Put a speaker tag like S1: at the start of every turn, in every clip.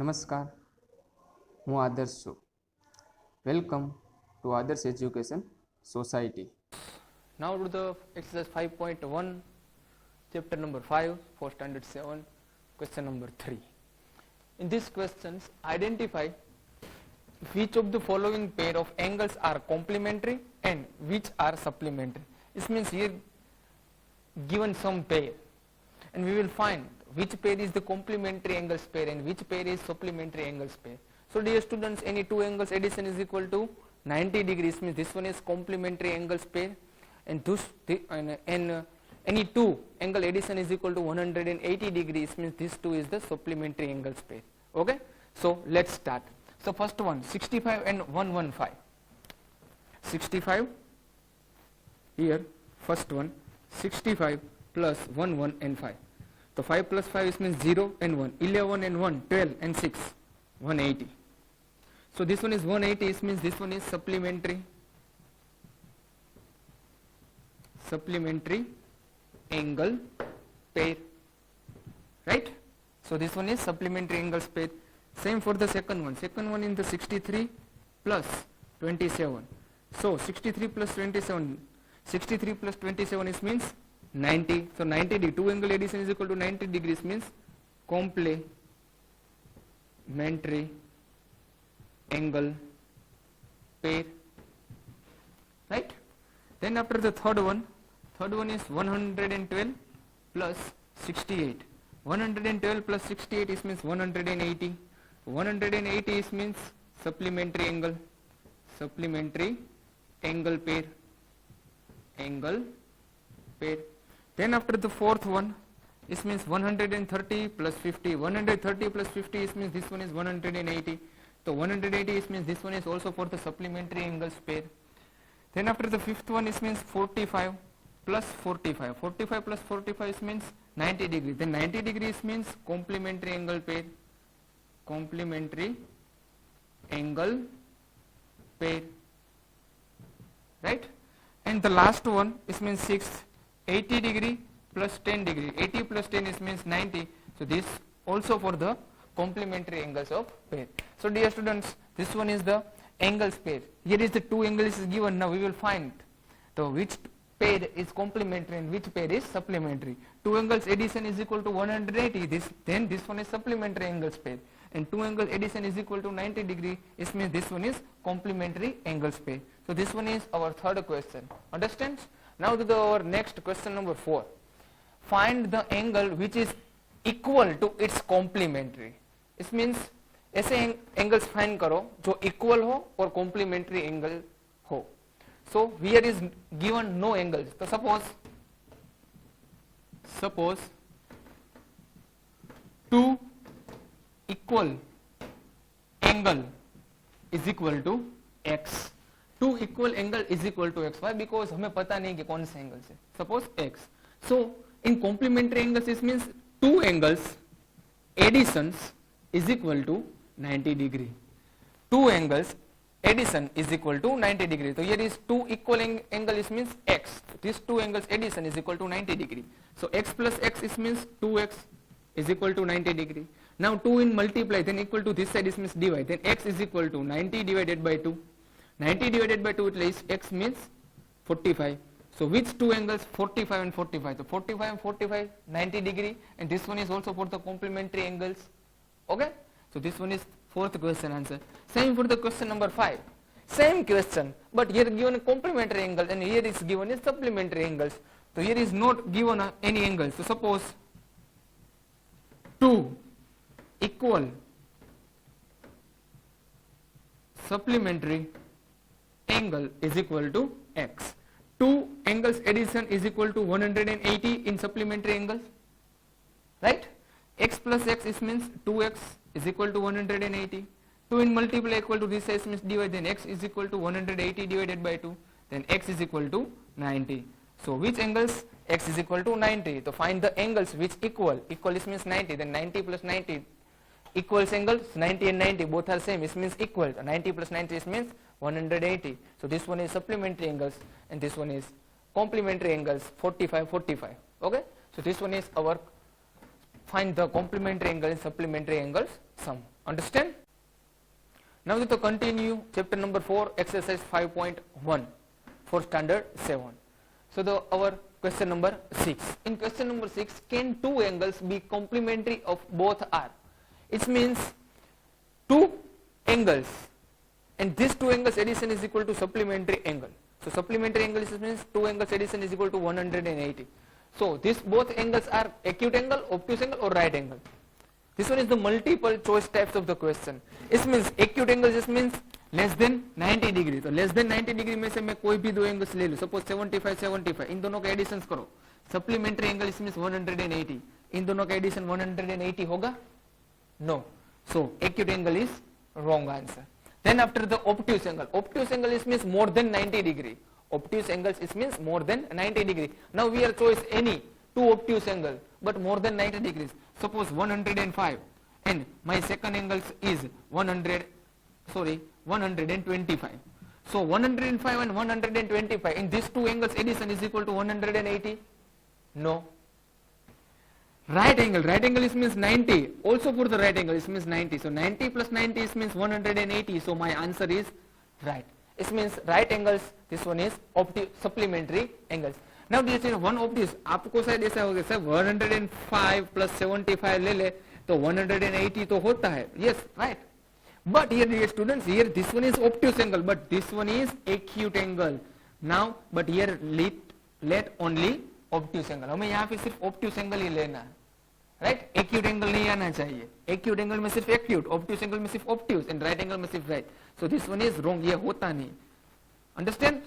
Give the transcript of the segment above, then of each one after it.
S1: નમસ્કાર, હું આદર્શ છું. વેલકમ ટુ આદર્શ education society.
S2: Now to the exercise 5.1, chapter number 5 for standard 7, question number 3. In these questions, identify which of the following pair of angles are complementary and which are supplementary. This means here given some pair and we will find which pair is the complementary angles pair and which pair is supplementary angles pair. So dear students, any two angles addition is equal to 90 degrees, means this one is complementary angles pair, and any two angle addition is equal to 180 degrees, means this two is the supplementary angles pair. Okay, so let's start. So first one, 65 and 115. 65 here, first one 65 plus 1 1 and 5. So 5 plus 5 is means 0 and 1, 11 and 1, 12 and 6, 180. So this one is 180, it means this one is supplementary angle pair, right? So this one is supplementary angles pair. Same for the second one. Second one in the 63 plus 27. So 63 plus 27, 63 plus 27 is means 90. So 90 degree, two angle addition is equal to 90 degrees, means complementary angle pair, right? Then after the third one is 112 plus 68. 112 plus 68 is means 180. 180 is means supplementary angle pair. Then after the fourth one, this means 130 plus 50. 130 plus 50 is means this one is 180. So 180 is means this one is also for the supplementary angles pair. Then after the fifth one is means 45 plus 45. 45 plus 45 is means 90 degrees. Then 90 degrees means complementary angle pair. Right? And the last one is means 6. 80 degree plus 10 degree. 80 plus 10 is means 90. So this also for the complementary angles of pair. So dear students, this one is the angles pair. Here is the two angles is given. Now we will find the which pair is complementary and which pair is supplementary. Two angles addition is equal to 180. Then this one is supplementary angles pair. And two angle addition is equal to 90 degree. It means this one is complementary angles pair. So this one is our third question. Understand? Now to our next question number 4. Find the angle which is equal to its complementary. It means ऐसे angles find करो जो equal हो और complementary angle हो. So here is given no angles. So suppose two equal angle is equal to x. Two equal angle is equal to x. Why? Because हमें पता नहीं कि कौन से एंगल से. Suppose x. So in complementary angles this means two angles additions is equal to 90 degree. Two angles addition is equal to 90 degree. So here is two equal angle is means x. These two angles addition is equal to 90 degree. So x plus x is means 2x is equal to 90 degree. Now 2 in multiply then equal to this side is means divide. Then x is equal to 90 divided by 2. 90 divided by 2 is x means 45. So which two angles? 45 and 45. So 45 and 45 90 degree, and this one is also for the complementary angles. Okay? So this one is fourth question answer. Same for the question number 5. Same question, but here given a complementary angle and here is given a supplementary angles. So here is not given any angle. So suppose two equal supplementary angle is equal to x. Two angles addition is equal to 180 in supplementary angles, right? X plus x is means 2x is equal to 180. 2 in multiply equal to this is means divide, then x is equal to 180 divided by 2, then x is equal to 90. So which angles? X is equal to 90. So find the angles which equal is means 90, then 90 plus 90 equals angles. 90 and 90 both are same, it means equal. 90 plus 90 is means 180. So this one is supplementary angles and this one is complementary angles, 45 45. Okay, so this one is our find the complementary angle and supplementary angles sum. Understand? Now we to continue chapter number 4, exercise 5.1 for standard 7. So our question number 6. In question number 6, can two angles be complementary of both are? It means two angles, and this two angles addition is equal to supplementary angle. So supplementary angle means two angles addition is equal to 180. So this both angles are acute angle, obtuse angle or right angle. This one is the multiple choice types of the question. It means acute angle just means less than 90 degree. तो less than 90 degree में से मैं कोई भी दो angles ले लूं, suppose 75 75, इन दोनों का एडिशन करो. सप्लीमेंट्री एंगल इस मींस 180, इन दोनों का एडिशन 180 होगा? No. So acute angle is wrong answer. Then after the obtuse angle is means more than 90 degree. Obtuse angles is means more than 90 degree. Now we are choice any two obtuse angle but more than 90 degrees. Suppose 105 and my second angle is 125. So 105 and 125, in these two angles addition is equal to 180? No. Right angle is means 90. Also for the right angle it means 90. So 90 plus 90 is means 180. So my answer is right. It means right angles, this one is supplementary angles. Now dear student, one obtuse, आपको शायद ऐसा होगा sir 105 plus 75 ले ले तो 180 तो होता है. Yes, right. But here dear students, here this one is obtuse angle but this one is acute angle. Now but here let only obtuse angle. हमें यहाँ पे सिर्फ obtuse angle ही लेना है, right? Acute angle नहीं आना चाहिए. Acute angle में सिर्फ acute, obtuse angle में सिर्फ obtuse, and right angle में सिर्फ right. So this one is wrong. ये होता नहीं. Understand?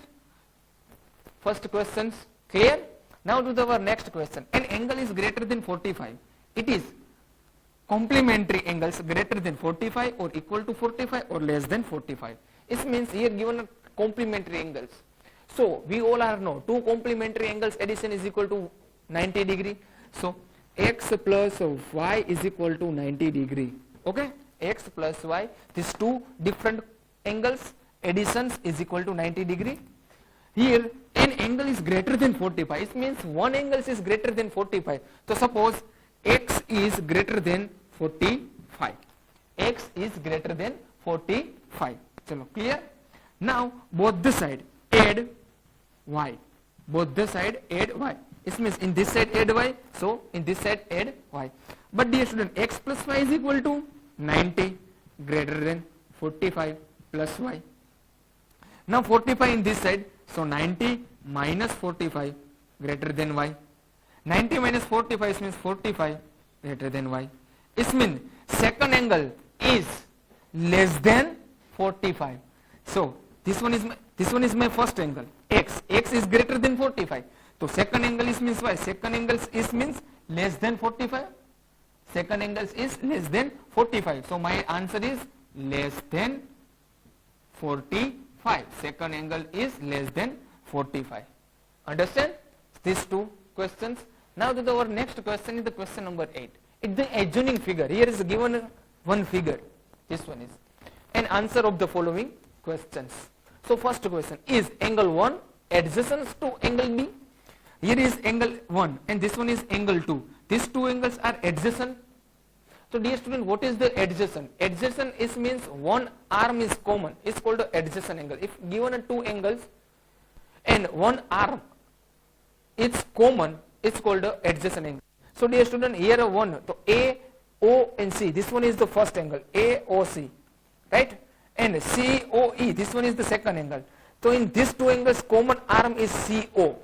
S2: First questions clear. Now to our next question. An angle is greater than 45. It is complementary angles greater than 45 or equal to 45 or less than 45. It means here given complementary angles. So we all are know two complementary angles addition is equal to 90 degree. So x plus y is equal to 90 degree. Okay, x plus y, these two different angles additions is equal to 90 degree. Here an angle is greater than 45. It means one angle is greater than 45. So suppose x is greater than 45. X is greater than 45. Chalo, clear? Now both the side add y. Both the side add y. It means in this side add y, so in this side add y. But dear student, x plus y is equal to 90 greater than 45 plus y. Now 45 in this side, so 90 minus 45 greater than y. 90 minus 45 means 45 greater than y. It means second angle is less than 45. So this one is my first angle. X is greater than 45. So second angle is means y. Second angle is means less than 45. Second angle is less than 45. So my answer is less than 45. Second angle is less than 45. Understand these two questions? Now to our next question is the question number 8. It's the adjoining figure. Here is given one figure. This one is an answer of the following questions. So first question, is angle 1 adjacent to angle B? Here is angle 1 and this one is angle 2. These two angles are adjacent. So dear student, what is the adjacent? Adjacent is means one arm is common. It's called the adjacent angle. If given two angles and one arm it's common, it's called the adjacent angle. So dear student, here a one, so A, O and C. This one is the first angle, AOC, right? And COE, this one is the second angle. So in these two angles, common arm is CO.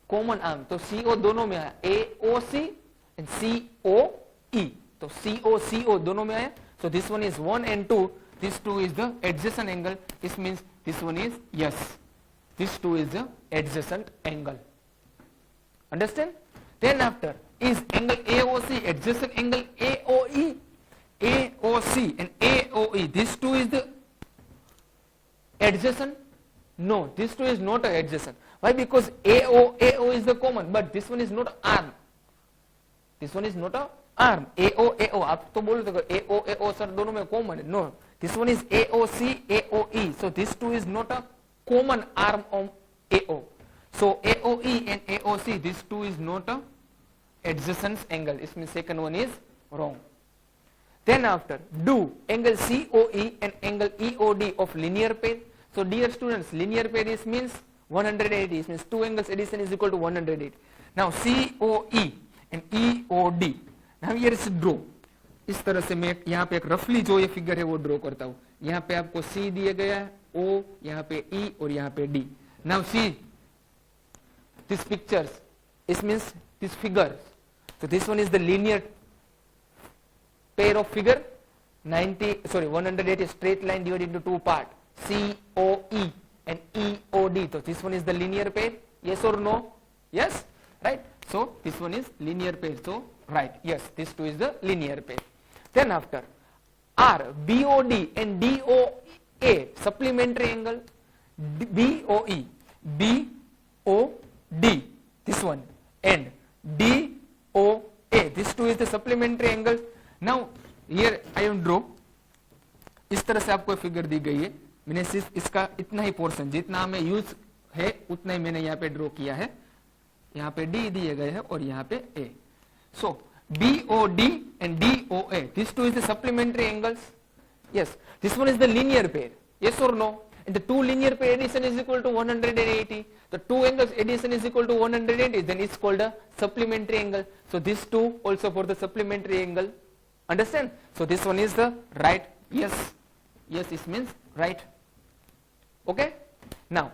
S2: Common arm. So CO दोनों में आया, AOC and COE. So CO दोनों में आया. So this one is 1 and 2. This 2 is the adjacent angle. This means this one is yes. This 2 is the adjacent angle. Understand? Then after, is angle AOC adjacent angle AOE? AOC and AOE, this 2 is the adjacent? No, this 2 is not adjacent. Why? Because AO is the common, but this one is not arm. This one is not a arm. AO आप तो बोल रहे हो AO sir दोनों में common है. No, this one is AOC AOE. So this 2 is not a common arm of AO. So AOE and AOC, this 2 is not a adjacent angle. It means second one is wrong. Then after, do angle COE and angle EOD of linear pair. So dear students, linear pair is means 180, it means two angles addition is equal to 180. Now COE and EOD. Now here is draw. इस तरह से मैं यहाँ पे एक रफली जो ये फिगर है वो ड्रॉ करता हूँ. यहाँ पे आपको C दिया गया है, O, यहाँ पे E और यहाँ पे D. Now see these pictures. It means this figure. So this one is the linear pair of figure. 180 straight line divided into two part. COE and EOD. So this one is the linear pair. Yes or no? Yes, right? So this one is linear pair. So right, yes, this two is the linear pair. Then after, are BOD and DOA supplementary angle? BOE, BOD, this one, and DOA, this two is the supplementary angle. Now here I am draw. इस तरह से आपको figure दी गई है. मैंने सिर्फ इसका इतना ही पोर्शन जितना हमें यूज है उतना ही मैंने यहाँ पे ड्रॉ किया है. यहाँ पे D दिए गए हैं और यहाँ पे A. So BOD and DOA, these two is the supplementary angles. Yes, this one is the linear pair. Yes or no? And the two linear pair addition is equal to 180. The two angles addition is equal to 180. Then it's called a supplementary angle. So these two also for the supplementary angle. Understand? So this one is the right. Yes, yes, it means right. Okay. Now,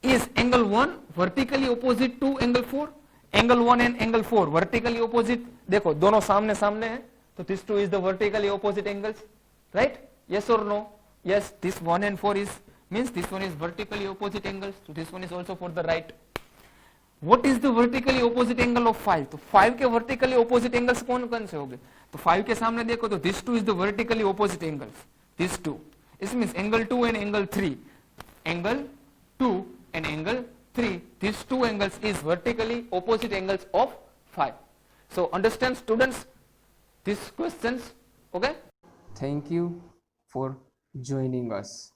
S2: is angle 1 vertically opposite to angle 4? Angle 1 and angle 4 vertically opposite. देखो दोनों सामने सामने हैं. So this two is the vertically opposite angles, right? Yes or no? Yes, this 1 and 4 is means this one is vertically opposite angles. So this one is also for the right. What is the vertically opposite angle of 5? तो 5 के vertically opposite angles कौन कौन से होंगे? तो 5 के सामने देखो तो this two is the vertically opposite angles. This two. This means angle 2 and angle 3. Angle 2 and angle 3. These two angles is vertically opposite angles of 5. So understand students these questions? Okay.
S1: Thank you for joining us.